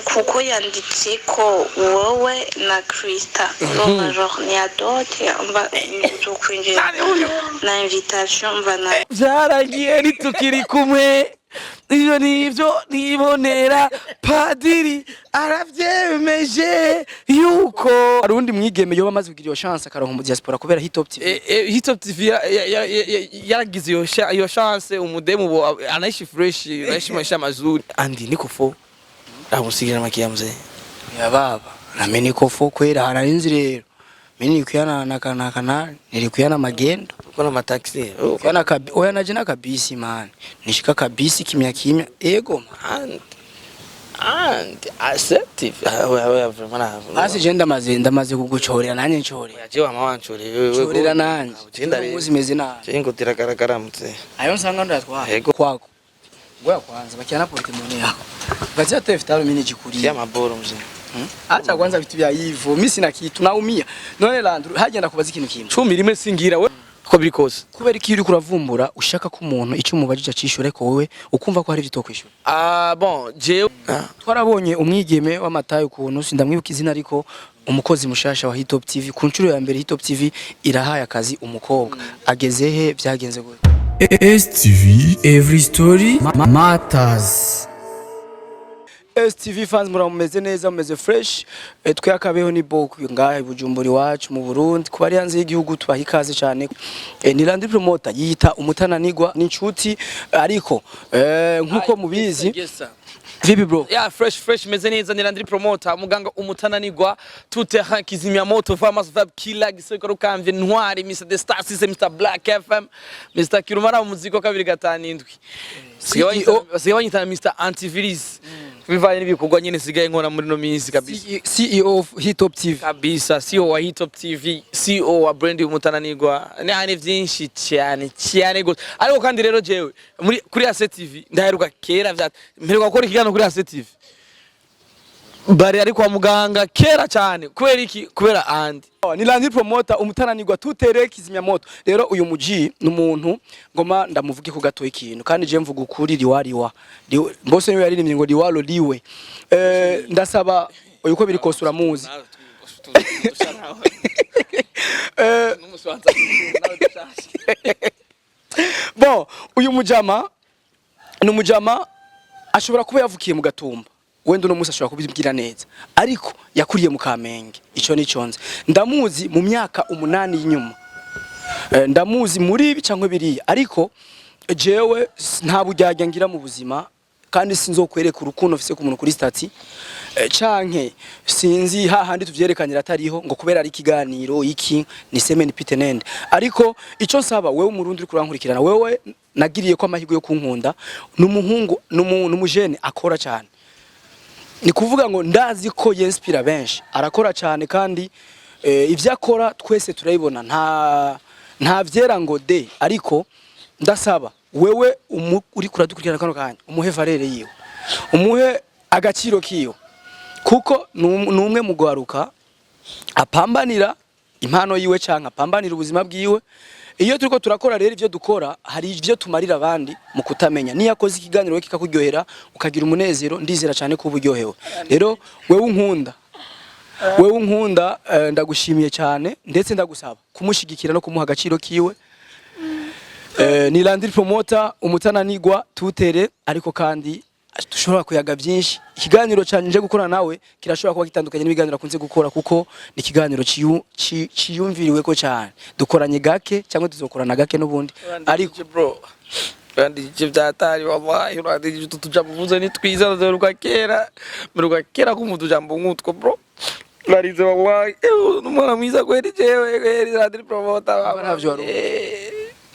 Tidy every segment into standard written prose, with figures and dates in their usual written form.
kuko yanditse ko wowe na Christa no journée d'autre mba tukwinjira na invitation mba na byaragiye nitukiri kumwe iyo nivyo nibonera padiri aravyemeje yuko arundi mwigeme yo bamaze kugira iyo chance akaronka mu diaspora kubera Hitop TV. Hitop TV yaragize iyo chance umudemu bo anaishi fresh anaishi maisha mazuri andi nikofo amusigira makia mzee ya baba na mimi nikofo kwera hanarinzi rero mimi nikuyana na kana nilikuyana magendo kuna mataxi kana oya najina kabisi man nishika kabisi kimya kimya ego and assertive oya vraiment asi jenda maze kuguchorera nanye nchorera yaje chorera nanye jenda muzimeze na jengo tiragaragara mutse ayo nsanga ndatwa ego kwako ngoya kwanza bakiana portemone yako gacha tefitaro mini jikuri ya maboro mzee acha kwanza vitu vya hivyo mimi sina kitu naumia none Landry hagenda kubaza ikintu kimwe 10 rimwe singira we ko biri kose kubera iki uri kuravumbura ushaka ko umuntu icyo umubajije acishura ko wewe ukumva ko hari byo kwishura bon je twarabonye umwigeme w'amatayo ukuntu sindamwibuka izina ariko umukozi mushasha wa Hitop TV ku ncuro ya mbere Hitop TV irahaye akazi umukobwa ageze he byagenze gute STV every story matters. STV fans murameze neza mumeze fresh twe akabeho ni boku ngahe Bujumbura iwacu mu Burundi kuba ari hanze y'igihugu tubaha ikaze cyane ni Landry promoter yita umutananigwa n'inshuti ariko nkuko mubizi vipi bro yeah fresh meze neza ni Landry promoter muganga umutananigwa tute hakizimya moto famous vibe killer giseko kamvye ntwari Mr the Star System Mr Black FM Mr Kirumara mu muziko 257 sigabanyita Mr Antivirus bivaye n'ibikorwa nyine sigaye nkora muri no minsi kabisa CEO of Hitop TV kabisa CEO wa Hitop TV CEO wa brand umutananigwa ni byinshi cyane gose ariko kandi rero jewe muri kuri Ase TV ndaheruka kera vyate mperuka gukora ikigano kuri Ase TV bari ari kwa muganga kera cyane kubera iki kubera andi ni Landry promoter umutananigwa tutere kizimya moto rero uyu muji numuntu ngoma ndamuvuge ko gato ikintu kandi je mvuga ukuri liwariwa mbose niwe yaririmbye ngo liwalo liwe ndasaba uko biri kosura muzi bon uyu mujama numujama ashobora kuba yavukiye mu Gatumba wendo no musa ashobora kubibwira neza ariko yakuriye mu Kamenge ico niconze ndamuzi mu myaka 8 y'inyuma ndamuzi muri ibi cyangwa biriya ariko jewe nta bujyajya ngira mu buzima kandi sinzokwereka urukundo ofise ku muntu kuri stati canke sinzi hahandi tuvyerekanira atariho ngo kubera ari kiganiro iki ni semeni pitenende ariko ico nsaba wewe umurundi uri kurankurikirana wewe nagiriye ko amahirwe yo kunkunda n'umuhungu n'umujene akora cyane ni kuvuga ngo ndazi ko yenspira benshi arakora cyane kandi ivyo akora twese turayibona nta vyera ngo de ariko ndasaba wewe uri kuradukurikirana kano kanya umuhe valere yiwe umuhe agaciro kiyo kuko numwe mu gwaruka apambanira impano yiwe canka apambanira ubuzima bwiwe iyo turiko turakora rero ivyo dukora hari ivyo tumarira abandi mu kutamenya ni yakoze ikiganiro kikakuryohera ukagira umunezero ndizera cyane ko uburyohewe rero wewe unkunda ndagushimiye cyane ndetse ndagusaba kumushigikira no kumuha agaciro kiwe ni Landry promoter umutananigwa tutere ariko kandi dushobora kuyaga byinshi ikiganiro cyane nje gukora nawe kirashobora kuba gitandukanye n'ibiganiro akunze gukora kuko ni ikiganiro ciyumviriwe ko cyane dukoranye gake cyangwa tuzokorana gake n'ubundi ariko bro kandi icyo byatari wabaye urandi tujamuvuze ni twiza doruka kera kumutujambo nkutko bro Ararize wabaye numwana mwiza kweri jewe Landry promoter baravyo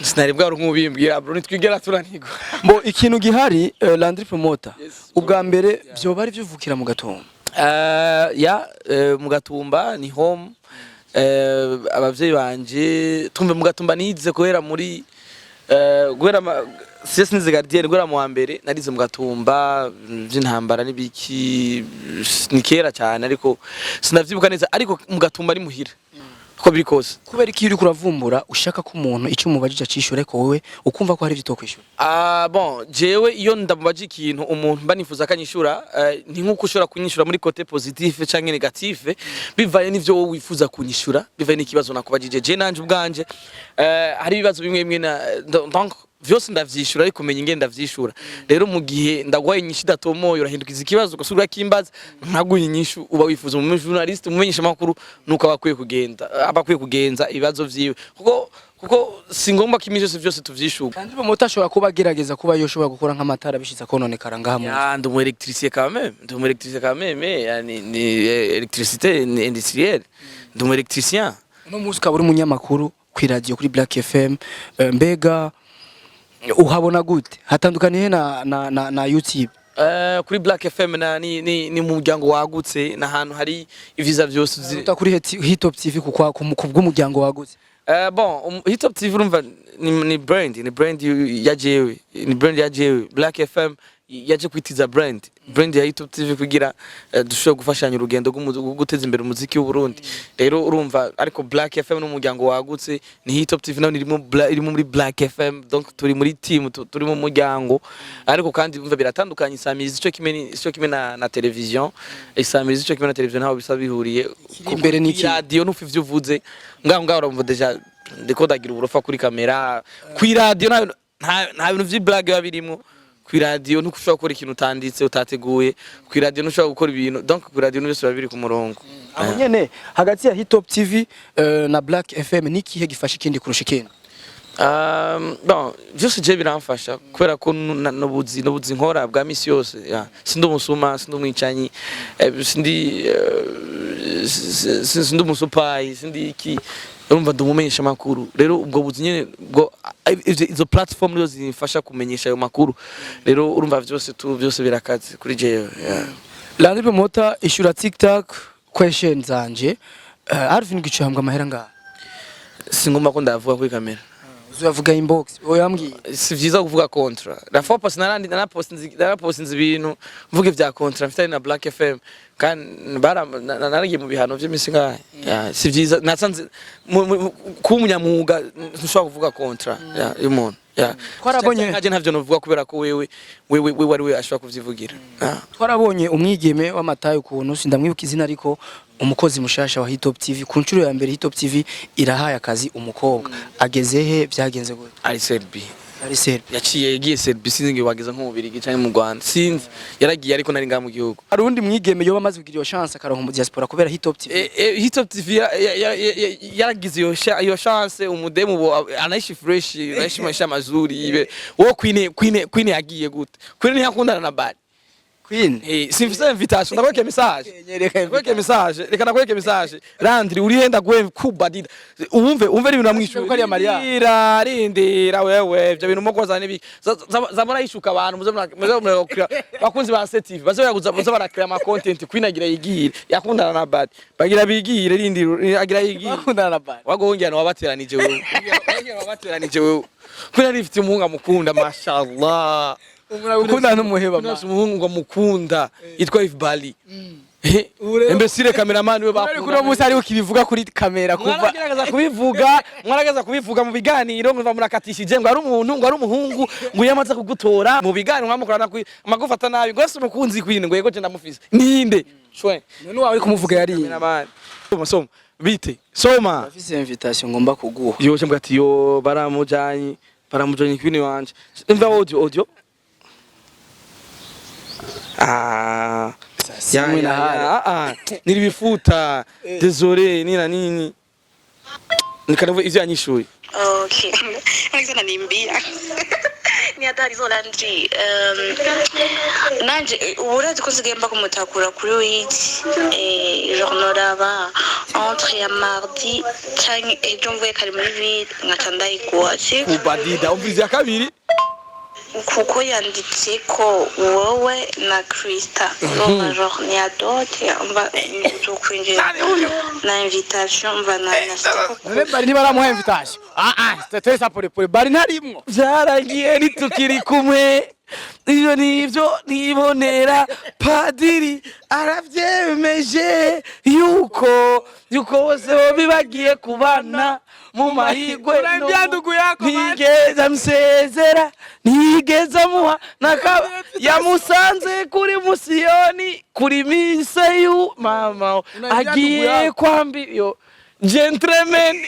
sinari bwa rumubimbiye bro nitwigera turanigwa mbo ikintu gihari Landry promoter ubwa mbere byo bari byuvukira mu Gatumba mu Gatumba ni home abavyeyi banje tumbe mu Gatumba nize kohera muri guhera sese nize gardien guhera mu wa mbere narize mu Gatumba by'intambara nibiki ni kera cyane ariko sinavyibuka neza ariko mu Gatumba ari muhira ko biri kose. kubera iki uri kuravumbura ushaka ko umuntu icyo umubajije acishura ko wowe ukumva ko hari ibyo tokwishura Bon jewe iyo ndamubaje ikintu umuntu banifuza kanyishura ni nkuko ushobora kunyishura muri côté positif canke negatif bivaye n'ivyo wowe wifuza kunyishura bivaye n'ikibazo nakubajije je nanje ubwanje hari ibibazo bimwe bimwe donc vyose ndavyishura ariko menya ingenda ndavyishura rero mu gihe ndagwaye inyinshi datomoyo urahindukiza ikibazo ugasubira kimbaza ntaguye inyishu uba wifuza mu journalist umumenyesha makuru nuko abakwiye kugenza ibibazo vyiwe kuko singomba kimije vyose tuvyishuka kandi bo mutashobora kuba gerageza kuba yoshobora gukora nk'amatara bishitsa kononekara ngaha mu ndi mu électricien quand même yani ni électricité industrielle ndi mu électricien no muzi ukaba uri umunyamakuru ku radio kuri Black FM mbega uhabona gute hatandukaniye na YouTube kuri Black FM ni mu muryango wagutse na hantu hari ivyiza vyose uta kuri Hitop TV kubw'umuryango wagutse bon Hitop TV urumva ni brand ya jewe Black FM yaje kwitiza brand ya Hitop TV kugira dushobora gufashanya urugendo rwo guteza imbere umuziki w'u Burundi rero urumva ariko Black FM n'umuryango wagutse ni Hitop TV nayo irimo muri Black FM donc turi muri team turi mu muryango ariko kandi umva biratandukanye isamizi ico kimwe na television isamizi ico kimwe na television ntaho bisa bihuriye imbere n'iki radio nufi ivyo uvuze ngaho urumva deja ndiko ndagira uburofa kuri kamera ku radio nta bintu vy'iblag babirimo ku radio ntukushobora gukora ikintu utanditse utateguye ku radio ntushobora gukora ibintu donc ku radio byose babiri ku murongo aho nyene hagati ya Hitop TV na Black FM nikihe gifasha ikindi kurusha ikindi bon byose je biramfasha kubera ko nobuzi nkora bwa misi yose sindi umusuma sindi umwicanyi sindi umusupayi sindi iki urumva ndumumenyesha makuru rero ubwo buzi nyene bwo izo platform zo zifasha kumenyesha ayo makuru rero urumva byose birakaze kuri jewe Landry promota ishura TikTok question zanje Arvin gicambwa amahera ngaha singomba ko ndavuga kuri kamera uzavuga inbox oyambwiye si vyiza kuvuga contra la fois parce na post ibintu mvuge vya contra mfitanye na Black FM kandi naragiye mu bihano vy'imisi ngahe si vyiza nasanze ku munyamuga ntushobora kuvuga contra y'umuntu twarabonye nkaje ntavyo novuga kubera ko wewe wari we ashobora kuvyivugira twarabonye umwigeme w'amatayo ukuntu sindamwibuka izina ariko umukozi mushasha wa Hitop TV ku ncuro ya mbere Hitop TV irahaye akazi umukobwa agezehe byagenze gute ari Serbi yagiye Serbi sinzi ngo bageza nko mu Birigi cyane mu Rwanda sinzi yaragiye ariko nari ngaha mu gihugu hari undi mwigeme yo bamaze kugira iyo chance akaronka mu diaspora kubera Hitop TV Hitop TV yaragize iyo chance umudemu anaishi fresh anaishi maisha mazuri ibe wo Queen yagiye gute Queen yakundana na Bad simfise invitation ndakweke message reka ndakweke message Landry uri henda gwe kubadida umve ibintu namwishuye ko ari Maria rindira wewe byo bintu mukoza nibi zabora yishuka abantu muze bakunzi ba setive bazo barakira ama content kwinagira yigire yakundana na Bad bagira bigire rindira agira yigire yakundana na Bad wagongera wabateranije wewe kwina rifite umuhunga mukunda mashallah ukunda n'umuheba ma umuhungu mukunda yitwa Ivyiwe Embesire cameraman we bakunda kuri umunsi ari ukibivuga kuri kamera kuva mwarageza kubivuga mu biganiro ngo murakatishije ngo ari umuntu ngo ari umuhungu ngo yamaze kugutora mu biganiro mwamukorana ku amagufata nabi ngo umukunzi kwine ngo yego je ndamufise ninde shwe none wawe kumuvuga yari soma bite soma afise invitation ngomba kuguha yo cyangwa ati yo baramujanye kwine wanje imva audio nilibifuta désolé nini nikanavu ivyo anyishuye okay ngizana nimbia ni hatari zo Landry nanje urazi ko sigomba kumutakura kuri wiki journalaba entre ya mardi cyangwa ejo mvuye kari muri ville nkatanda igwati ubadida umvizi ya kabiri kuko yanditse ko wowe na Christa no journée à dote mba zo kwinjira na invitation mba na bari ntibaramuha invitation c'était ça pour bari ntarimwo byaragiye nitukiri kumwe iyo nivyo nibonera padiri aravyemeje yuko bose bibagiye kubana mu mahigwe ntigeza msezera ntigeza muha yamusanze kuri musiyoni kuri mise yu mama agiye kwambi yo gentleman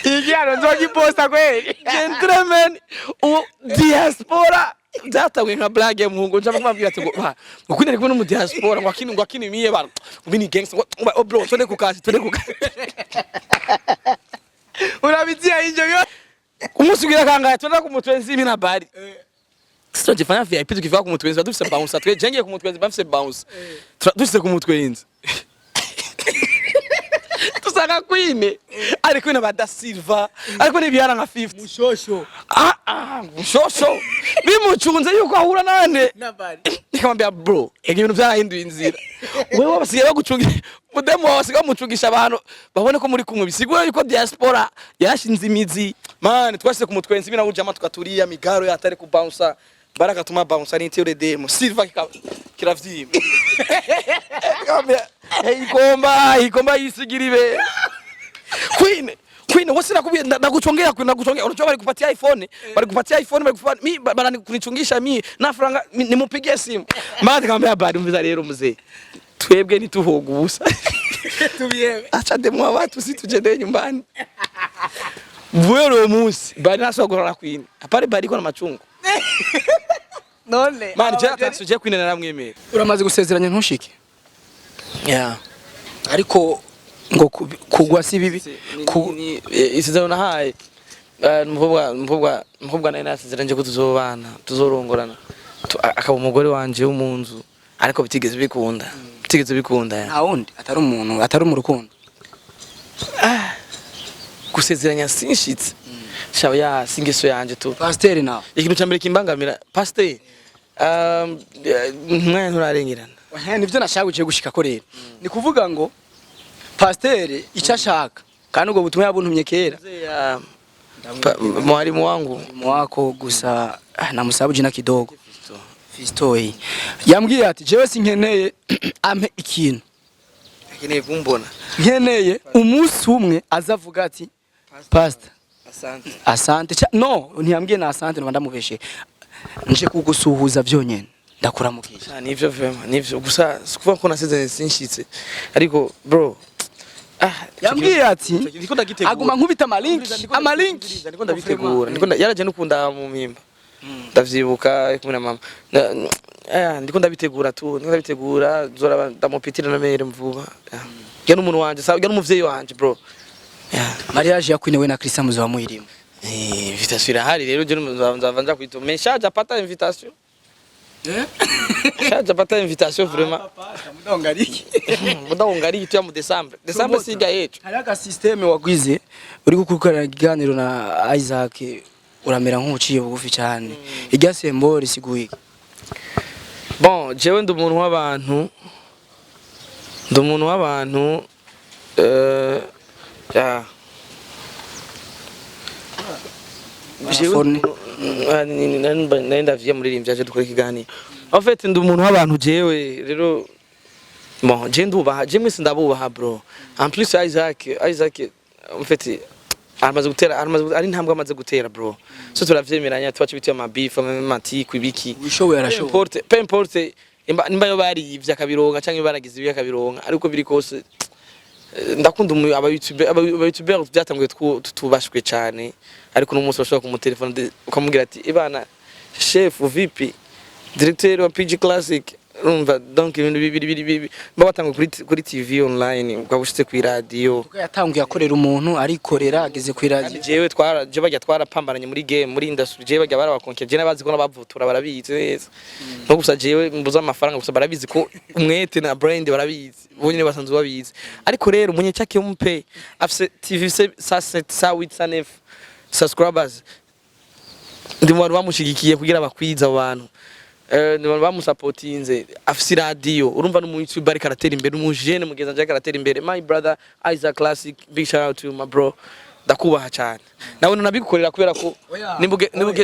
Igihano nzogiposta kweli. Gentleman diaspora datawe nka blague muhungu nje kumabwira ati ngo ukunde kumwe mu diaspora ngo akini miye bana ubini gangster ngo bro twende kukazi Urabitia injo yo. umusugira kanga twenda kumutwenzi mina bari sito jifanya VIP tukifika kumutwenzi dufise bounce atwe jenge kumutwenzi bafise bounce dufise kumutwenzi tusaka kwine ariko ina bada Silva ariko ni byara nka 50 Mushosho. Mushosho bimucunze yuko ahura nane Nabari. nikamwambia bro ibintu byarahinduye inzira wewe basigaye bagucungira mudemo basigaye bamucungisha abantu babone ko muri kumwe bisigura yuko diaspora yashinze imizi man twashyize ku mutwenzi bina ujama tukaturiya migaro yatare ku bouncer baraka tuma bouncer ni teo demo Silva kiravyima ikomba yisigiribe Queen wasi nakubia nakuchongea unachoa bali kupatia iPhone bali kunichungisha mimi na franga nimupigie simu maana nikamwambia bado mviza rero mzee twebwe nituhogusa Tubiyewe. acha demo watu si tujende nyumbani vuero musi bali nasogora Queen apare bali kwa na machungu None. man je atasuje Queen na namwemera Uramaze gusezeranya ntushike. yeah Ariko ngo kugwa si bibi. Isizano nahaye mvubwa naye nasezeranje ko tuzobana tuzorongorana akaba umugore wanje wo munzu ariko bitigeze bikunda Nta wundi atari umuntu atari mu rukundo. gusezeranya sinshitse shawe ya singeso yanje tu Pasteur nawe. ikintu cyambere kimbangamira pasteur mwana nturarengerana Nivyo nashaka gushika ko rero. Ni kuvuga ngo Pasteur icyo ashaka kandi ubwo butumwa yabuntumye kera. mwalimu wangu Mwako gusa namusabu jina kidogo. Fistoi. Yambwiye ati jewe sinkeneye ampe ikintu. akeneye kumbona Nkeneye umunsi umwe azavuga ati Pastor asante no ntiyambwiye na asante ndamubeshe nje kugusuhuza byonyene ndakuramukije nivyo vema nivyo gusa sikuva ko nasezeranye sinshitse ariko bro yambwiye ati aguma nkubita amalinki ndiko ndabitegura yaraje nukunda mu mpimba ndavyibuka kumwe na mama ndiko ndabitegura zora ndamupitira na mere mvuba ya n'umuntu wanje sawa ya n'umuvyeyi wanje bro mariage yakwinewe na Christa muzo wamuyirimo invitation irahari rero je nzava nja kwito message apata invitation Shaja pata invitation vraiment. Mudongari tu ya mu December siga yetu. Haraka system wagwize uri gukurikirana ikiganiro na Isaac uramera nk'uciye bugufi cyane. Irya sembori siguye. Bon, jewe ndumuntu w'abantu ya nenda vya muririmbya je dukora ikiganiro. En fait ndumuntu w'abantu jewe rero bon je ndubaha je mwese ndabubaha bro. En plus Isaac en fait ari ntambwe amaze gutera bro. So turavyemeranya twacu bitiye ama beef amati kwibiki. Wishowe yarashowe. Peu importe nimba yo bari ivya kabironga canke baragize ibya kabironga ariko biri kose ndakunda aba YouTuber byatanguye tutubashwe cyane ariko no munsi bashobora kumutelefona ukamubwira ati ibana chef vipi directeur wa PG Classic urumva donc ibintu bibiri babatanguye kuri TV online ukabushitse ku radio yatanguye akorera umuntu arikorera ageze ku radio jewe bajya twarapambaranye muri game muri industry jewe bajya barabakonke je nabazi ko nabavutura barabizi neza no gusa jewe mbuza amafaranga gusa barabizi ko umwete na brand barabizi bonyine basanzwe babizi ariko rero umunye cyake umpe afise TV sa 8 subscribers ndi mu bamushigikiye kugira bakwiza abantu ni abantu bamusapotinze afise radio urumva no mu YouTube karatera imbere umujene mugeza nje karatera imbere my brother Isaac Classic big shout out to my bro ndakubaha cyane nawe nabigukorera kubera ko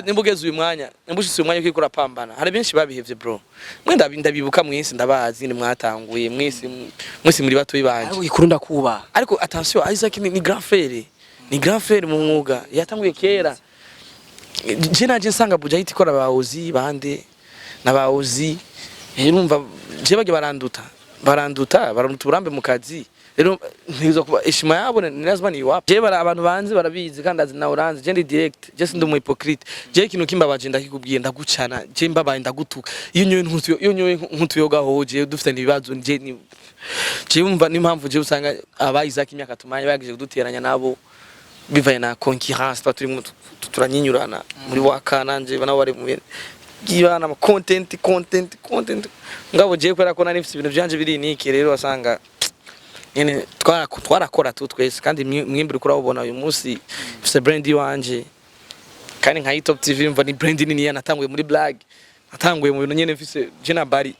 nimbugeze uyu mwanya nimbushitse uyu mwanya kiko urapambana hari benshi babihevye bro mwenda ndabibuka mwese ndabazi ni mwatanguye mwese muri bato bibanje ariko ikuru kuba ariko attention Isaac ni grand frère mu mwuga yatanguye kera je naje nsanga buja hiti kora baozi bande nabaozi urumva je bage baranduta urambe mu kazi rero ntizo kuba ishima yabo ni lazima ni wapi je abantu banze barabizi kandi azi na orange je ndi direct je sindi mu hypocrite je ikintu kimbabaje ndakikubwiye ndagucana je mbabaye ndagutuka iyo nyoye nkutu yoga hoje dufite nibibazo je umva n'impamvu je usanga abayizaka imyaka tumanye bagije kuduteranya nabo bivaye na concurrence turi turanyinyurana muri wakana nje bana bari mu gibana content ngabo je kwera ko nari mfite ibintu byanje biri niki rero wasanga nyene twarakora twese kandi mwimbiri kurabona uyu munsi mfite brand wanje kandi nka Top TV mva ni brand nini yanatanguye muri black natanguye mu bintu nyene mfite jena bari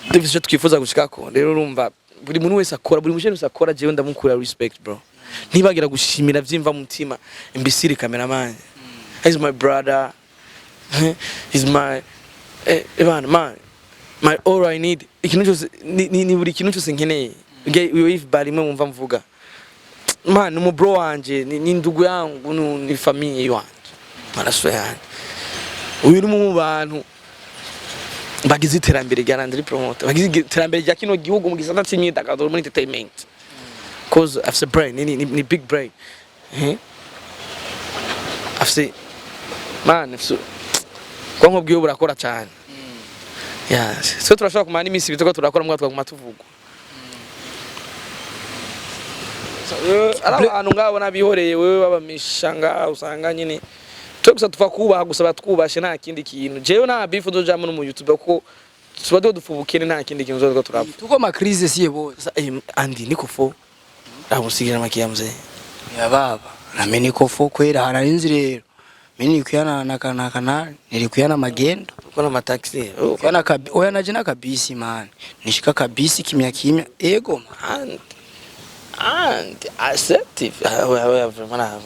ndivyo twifuza gushikako rero urumva buri muntu wese akora buri mujene wese akora je ndamukura respect bro ntibagira gushimira vyimva mutima imbisiri cameraman he's my brother he's my man my all I need ikintu cyose ni buri kintu cyose nkeneye uyo if bari mwe mumva mvuga man mu bro wanje ni ndugu yangu ni famille yanje maraso yanjye uyu ni mu bantu bagize iterambere rya Landry promoter bagize iterambere rya kino gihugu mu gisata cy'imyidagaduro muri entertainment cause after brain ni big brain after man after kwa nkubwiye burakora cyane yes so turashaka kumana imisi bitoko turakora mwatwa kumatuvugo abantu ngabo nabihoreye wewe babamishanga usanga nyine tugusa tufa kubaha gusaba twubashe nta kindi kintu jewe na bifu dojamo no mu YouTube ko tuba dufubukene nta kindi kintu zo turapfa tuko ma crise siye bose andi niko fo abusigira makiyamze ya baba na mimi niko fo kwera hararinzi rero mimi nikuyana na kana nilikuyana magendo kuna mataxi kana oya naje na kabisi man nishika kabisi kimya ego man and assertive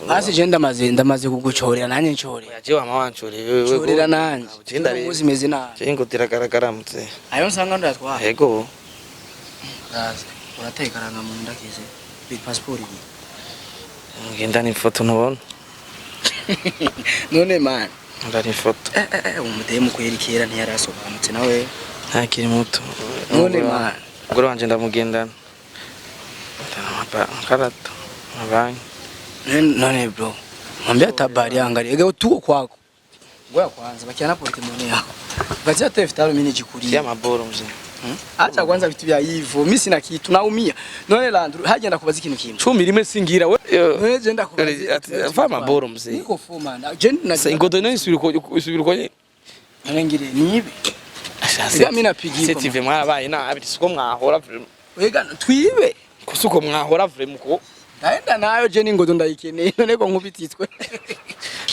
asi je ndamaze kuguchorera nanye nchorera je wama wanchorera chorera nanye muzi meze na je ngotiragaragara mutse ayo nsanga ndatwa ego gaze uratekaranga mu ndakize big passport ngenda ni foto nubona none man ndari foto umudemu kwerekera ntiyarasobanutse nawe ntakiri muto none man ngoro wanje ndamugendana karato abanyi none bro mwambia tabari angalie ego tuko kwako ngoya kwanza bakiana portemone yako gazia tefitalo mini jikuri ya maboro mzee acha kwanza vitu vya hivyo mimi sina kitu naumia none Landry hagenda kubaza ikintu kimwe 10 rimwe singira we genda kubaza va maboro mzee niko fuma na je na ingodo no isubira ko ngire nibe ega mimi napigiye ko TV mwarabaye na abiti siko mwahora ega twibe kusuko mwahora vraiment ko ndaenda nayo je ningodo ndayikeneye none ko nkubititswe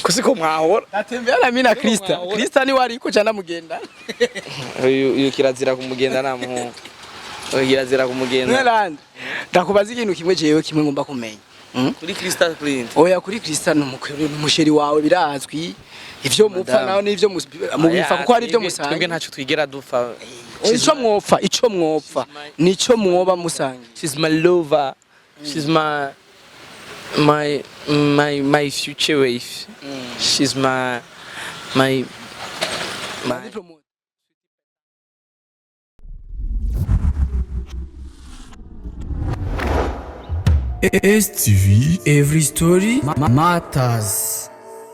kusiko mwahora natembea na mimi na Christa ni wari ko cyana mugenda uyu kirazira kumugenda namuho uyu kirazira kumugenda Landry ndakubaza ikintu kimwe jewe kimwe ngomba kumenya kuri Christa print oya kuri Christa n'umusheri wawe birazwi ivyo mupfa naho n'ivyo mubifa kuko ari ivyo musanga twebwe ntacu twigera dufa ico mwopfa nico mwoba musangi she's my lover she's my future wife she's my STV, every story matters.